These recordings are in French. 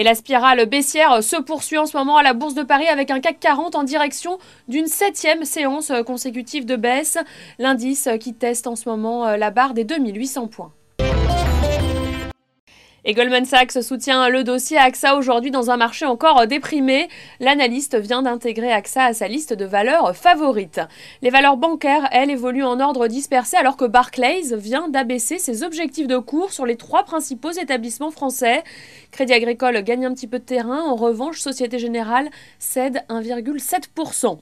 Et la spirale baissière se poursuit en ce moment à la Bourse de Paris avec un CAC 40 en direction d'une 7e séance consécutive de baisse. L'indice qui teste en ce moment la barre des 2800 points. Et Goldman Sachs soutient le dossier AXA aujourd'hui dans un marché encore déprimé. L'analyste vient d'intégrer AXA à sa liste de valeurs favorites. Les valeurs bancaires, elles, évoluent en ordre dispersé alors que Barclays vient d'abaisser ses objectifs de cours sur les 3 principaux établissements français. Crédit Agricole gagne un petit peu de terrain. En revanche, Société Générale cède 1,7%.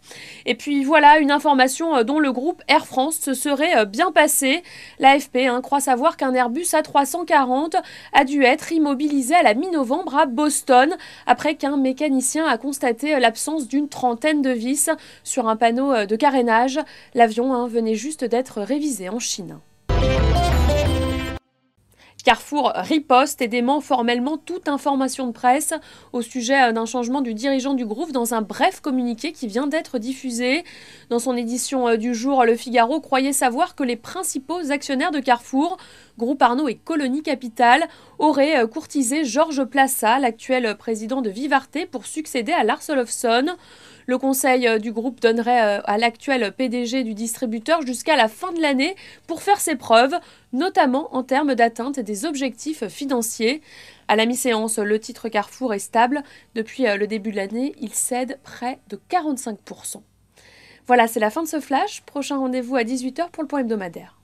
Et puis voilà une information dont le groupe Air France se serait bien passé. L'AFP croit savoir qu'un Airbus A340 a dû être immobilisé à la mi-novembre à Boston après qu'un mécanicien a constaté l'absence d'une trentaine de vis sur un panneau de carénage. L'avion venait juste d'être révisé en Chine. Carrefour riposte et dément formellement toute information de presse au sujet d'un changement du dirigeant du groupe dans un bref communiqué qui vient d'être diffusé. Dans son édition du jour, Le Figaro croyait savoir que les principaux actionnaires de Carrefour, Groupe Arnaud et Colonie Capital, auraient courtisé Georges Plassa, l'actuel président de Vivarté, pour succéder à Lars Olofsson. Le conseil du groupe donnerait à l'actuel PDG du distributeur jusqu'à la fin de l'année pour faire ses preuves, notamment en termes d'atteinte des objectifs financiers. À la mi-séance, le titre Carrefour est stable. Depuis le début de l'année, il cède près de 45%. Voilà, c'est la fin de ce flash. Prochain rendez-vous à 18h pour le point hebdomadaire.